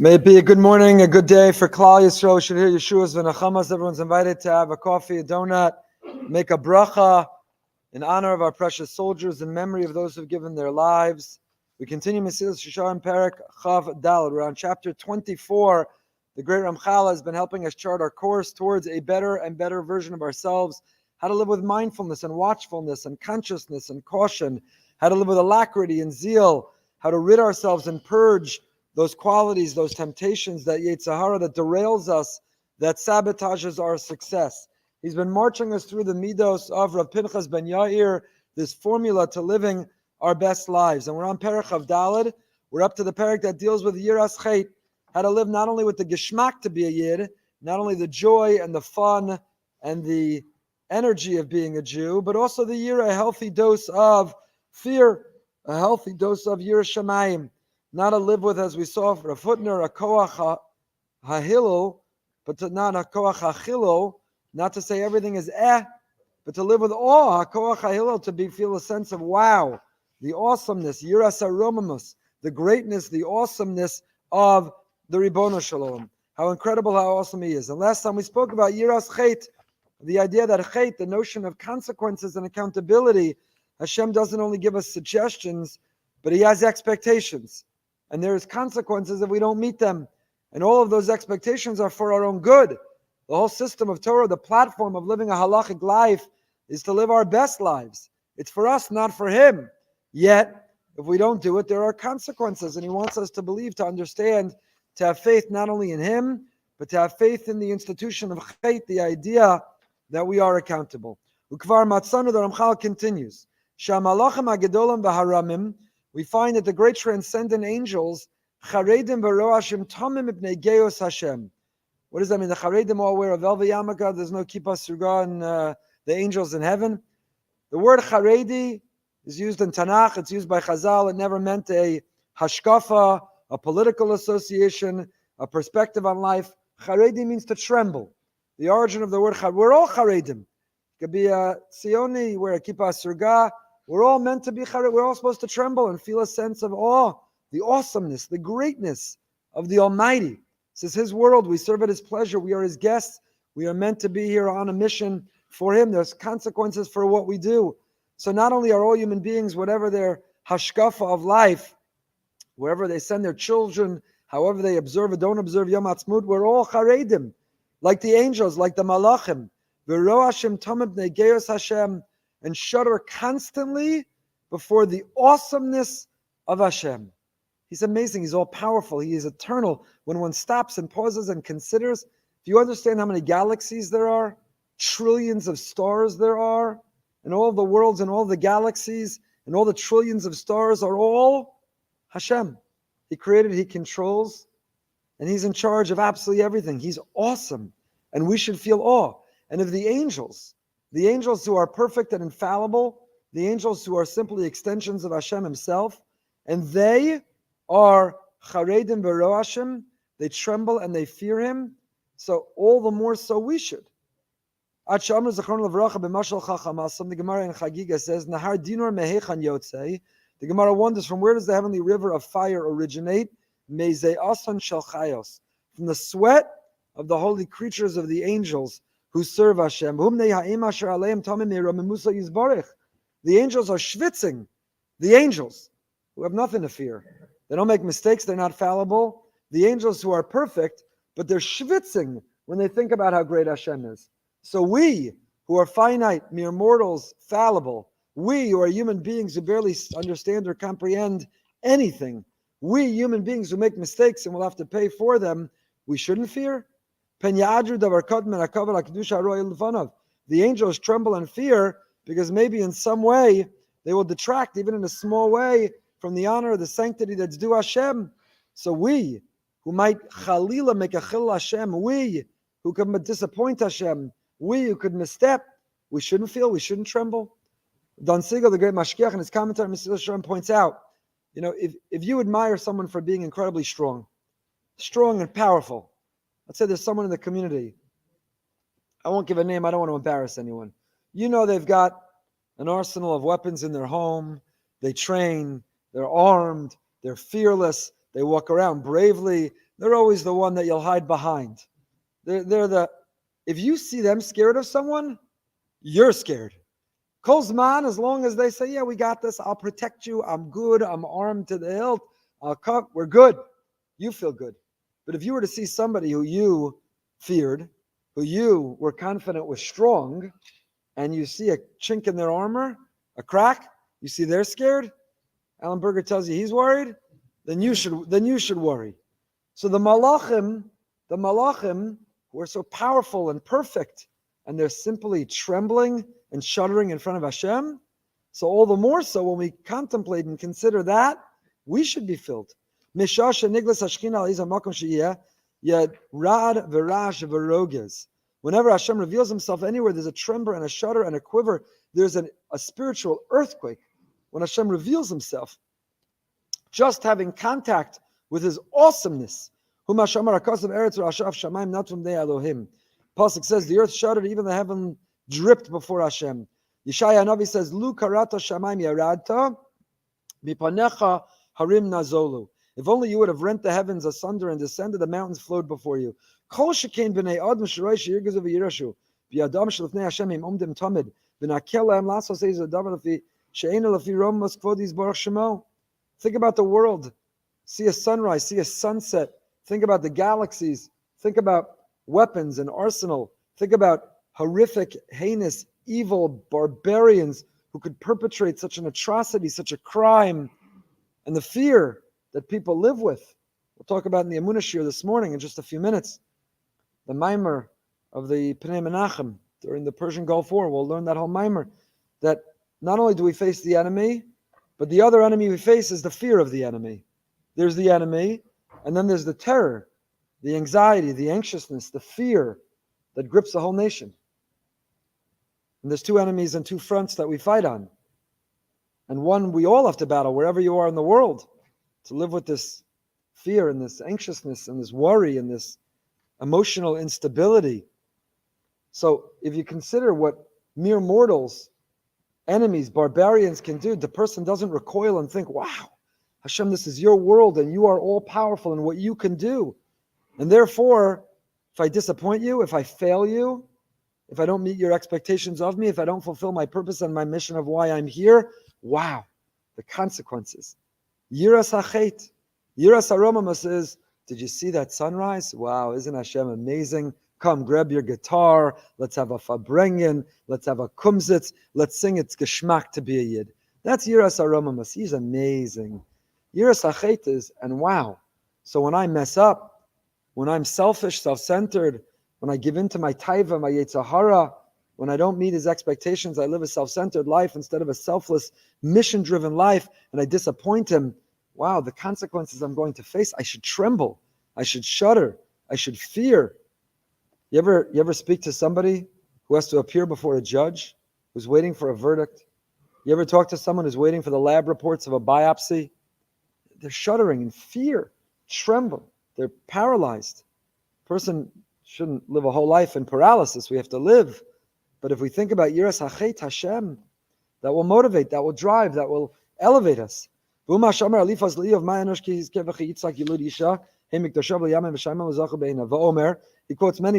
May it be a good morning, a good day for Klal Yisrael. We should hear Yeshua's v'nachamas. Everyone's invited to have a coffee, a donut, make a bracha in honor of our precious soldiers, in memory of those who have given their lives. We continue Mesillas Yesharim Perek Chav Dal. We're on chapter 24. The great Ramchal has been helping us chart our course towards a better and better version of ourselves, how to live with mindfulness and watchfulness and consciousness and caution, how to live with alacrity and zeal, how to rid ourselves and purge those qualities, those temptations, that Yetzirah that derails us, that sabotages our success. He's been marching us through the midos of Rav Pinchas ben Yair, this formula to living our best lives. And we're on Perek of Daled. We're up to the Perek that deals with Yiras Chet, how to live not only with the Geshmak to be a Yid, not only the joy and the fun and the energy of being a Jew, but also the Yira, a healthy dose of fear, a healthy dose of Yiras Shamayim. Not to live with, as we saw for a footner, a koach hahilul, but to not a koach hachilul, not to say everything is but to live with awe, a koach hahilul, to feel a sense of wow, the awesomeness, yiras aromamus, the greatness, the awesomeness of the Ribono Shalom. How incredible, how awesome He is. And last time we spoke about yiras chet, the idea that chet, the notion of consequences and accountability. Hashem doesn't only give us suggestions, but He has expectations. And there is consequences if we don't meet them. And all of those expectations are for our own good. The whole system of Torah, the platform of living a halachic life, is to live our best lives. It's for us, not for Him. Yet, if we don't do it, there are consequences. And He wants us to believe, to understand, to have faith not only in Him, but to have faith in the institution of Chet, the idea that we are accountable. Ukvar Matzanu, the Ramchal continues. Shamalachim agedolim v'haramim, we find that the great transcendent angels, Charedim v'roashim tamim ibnei geos Hashem. What does that mean? The Charedim all wear a velvet yarmulke. There's no kippah surga in the angels in heaven. The word Charedi is used in Tanakh. It's used by Chazal. It never meant a hashkafa, a political association, a perspective on life. Charedi means to tremble. The origin of the word we're all Charedim. It could be a Sioni, wear a kippah surga. We're all meant to be chared. We're all supposed to tremble and feel a sense of awe, the awesomeness, the greatness of the Almighty. This is His world. We serve at His pleasure. We are His guests. We are meant to be here on a mission for Him. There's consequences for what we do. So not only are all human beings, whatever their hashkafa of life, wherever they send their children, however they observe or don't observe Yom Ha'atzmaut, we're all charedim, like the angels, like the malachim. V'roashim tamim bnei geos Hashem, and shudder constantly before the awesomeness of Hashem. He's amazing. He's all-powerful. He is eternal. When one stops and pauses and considers, do you understand how many galaxies there are? Trillions of stars there are? And all the worlds and all the galaxies and all the trillions of stars are all Hashem. He created, He controls, and He's in charge of absolutely everything. He's awesome. And we should feel awe. And if the angels who are perfect and infallible, the angels who are simply extensions of Hashem Himself, and they are charedim v'roashim, they tremble and they fear Him, so all the more so we should. The Gemara in Chagiga says, Nahar dinor mehechan yotzei. The Gemara wonders, from where does the heavenly river of fire originate? Mezei asan shel chayos. From the sweat of the holy creatures of the angels who serve Hashem. The angels are schwitzing. The angels who have nothing to fear. They don't make mistakes. They're not fallible. The angels who are perfect, but they're schwitzing when they think about how great Hashem is. So we, who are finite, mere mortals, fallible, we who are human beings who barely understand or comprehend anything, we human beings who make mistakes and will have to pay for them, we shouldn't fear? The angels tremble and fear because maybe in some way they will detract, even in a small way, from the honor, the sanctity that's due Hashem. So we, who might chalila make a chil Hashem, we who could disappoint Hashem, we who could misstep, we shouldn't feel, we shouldn't tremble. Don Siegel, the great mashgiach, in his commentary on Mesillas Yesharim points out, if you admire someone for being incredibly strong and powerful, let's say there's someone in the community, I won't give a name, I don't want to embarrass anyone. They've got an arsenal of weapons in their home, they train, they're armed, they're fearless, they walk around bravely, they're always the one that you'll hide behind. If you see them scared of someone, you're scared. Kol zman, as long as they say, yeah, we got this, I'll protect you, I'm good, I'm armed to the hilt, I'll come, we're good. You feel good. But if you were to see somebody who you feared, who you were confident was strong, and you see a chink in their armor, a crack, you see they're scared, Alan Berger tells you he's worried, then you should worry. So the malachim who are so powerful and perfect, and they're simply trembling and shuddering in front of Hashem. So all the more so when we contemplate and consider that, we should be filled. Whenever Hashem reveals himself anywhere, there's a tremor and a shudder and a quiver. There's a spiritual earthquake when Hashem reveals himself. Just having contact with his awesomeness. Pasuk says the earth shuddered, even the heaven dripped before Hashem. Yeshaya Navi says, Lu karata shamayim yaradta, mipanecha harim nazolu. If only you would have rent the heavens asunder and descended, the mountains flowed before you. Kol shekain b'nei adam shiroi sheyirgezu v'yirashu, v'yadam shelifnei Hashem im omdim tamid, v'nakel lahem lasos eiz adavar lefi she'ena lefi romas kvodis baruch shemo. Think about the world. See a sunrise, see a sunset. Think about the galaxies. Think about weapons and arsenal. Think about horrific, heinous, evil barbarians who could perpetrate such an atrocity, such a crime, and the fear that people live with. We'll talk about in the Emunah Shir this morning in just a few minutes. The Maimer of the Pnei Menachem during the Persian Gulf War. We'll learn that whole Maimer, that not only do we face the enemy, but the other enemy we face is the fear of the enemy. There's the enemy, and then there's the terror, the anxiety, the anxiousness, the fear that grips the whole nation. And there's two enemies and two fronts that we fight on. And one we all have to battle wherever you are in the world, to live with this fear and this anxiousness and this worry and this emotional instability. So if you consider what mere mortals, enemies, barbarians can do, the person doesn't recoil and think, wow, Hashem, this is your world and you are all powerful in what you can do. And therefore, if I disappoint you, if I fail you, if I don't meet your expectations of me, if I don't fulfill my purpose and my mission of why I'm here, wow, the consequences. Yiras hachet. Yiras haromamus is, did you see that sunrise? Wow, isn't Hashem amazing? Come, grab your guitar. Let's have a fabrengen. Let's have a kumsitz. Let's sing its geschmack to be a yid. That's Yiras haromamus. He's amazing. Yiras hachet is, and wow. So when I mess up, when I'm selfish, self-centered, when I give in to my taiva, my yetzer hara, when I don't meet his expectations, I live a self-centered life instead of a selfless, mission-driven life, and I disappoint him, wow, the consequences I'm going to face, I should tremble, I should shudder, I should fear. You ever speak to somebody who has to appear before a judge, who's waiting for a verdict? You ever talk to someone who's waiting for the lab reports of a biopsy? They're shuddering in fear, tremble, they're paralyzed. Person shouldn't live a whole life in paralysis. We have to live. But if we think about Yiras Hachet Hashem, that will motivate, that will drive, that will elevate us. He quotes many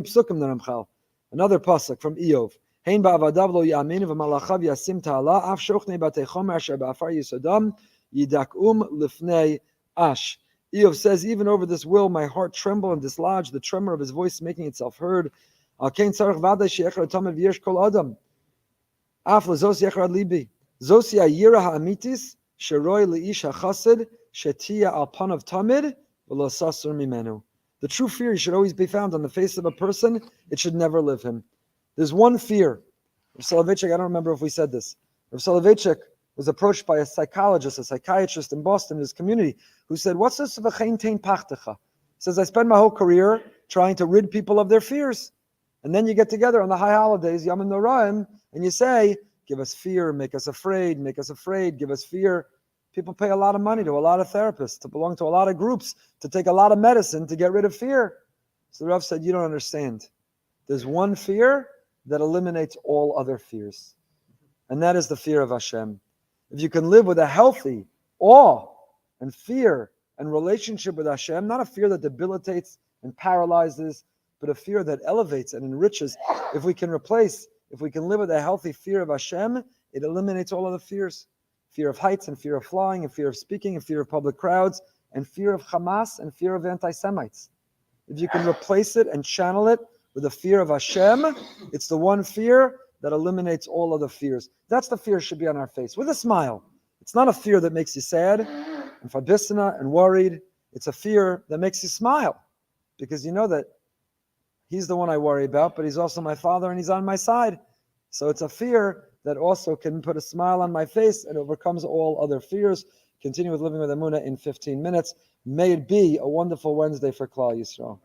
psukim the Ramchal. Another pasuk from Eov. Eov says, even over this will, my heart tremble and dislodge, the tremor of his voice making itself heard. The true fear should always be found on the face of a person. It should never leave him. There's one fear. Rav Soloveitchik, I don't remember if we said this. Rav Soloveitchik was approached by a psychologist, a psychiatrist in Boston, in his community, who said, what's this of a chen tein pachtecha? He says, I spend my whole career trying to rid people of their fears. And then you get together on the high holidays, Yom Noraim, and you say, give us fear, make us afraid, give us fear. People pay a lot of money to a lot of therapists, to belong to a lot of groups, to take a lot of medicine to get rid of fear. So the Rav said, you don't understand. There's one fear that eliminates all other fears. And that is the fear of Hashem. If you can live with a healthy awe and fear and relationship with Hashem, not a fear that debilitates and paralyzes, but a fear that elevates and enriches. If we can live with a healthy fear of Hashem, it eliminates all other fears. Fear of heights and fear of flying and fear of speaking and fear of public crowds and fear of Hamas and fear of anti-Semites. If you can replace it and channel it with a fear of Hashem, it's the one fear that eliminates all other fears. That's the fear should be on our face, with a smile. It's not a fear that makes you sad and fabisna and worried. It's a fear that makes you smile, because you know that He's the one I worry about, but He's also my Father and He's on my side. So it's a fear that also can put a smile on my face and overcomes all other fears. Continue with Living with Emunah in 15 minutes. May it be a wonderful Wednesday for Klal Yisrael.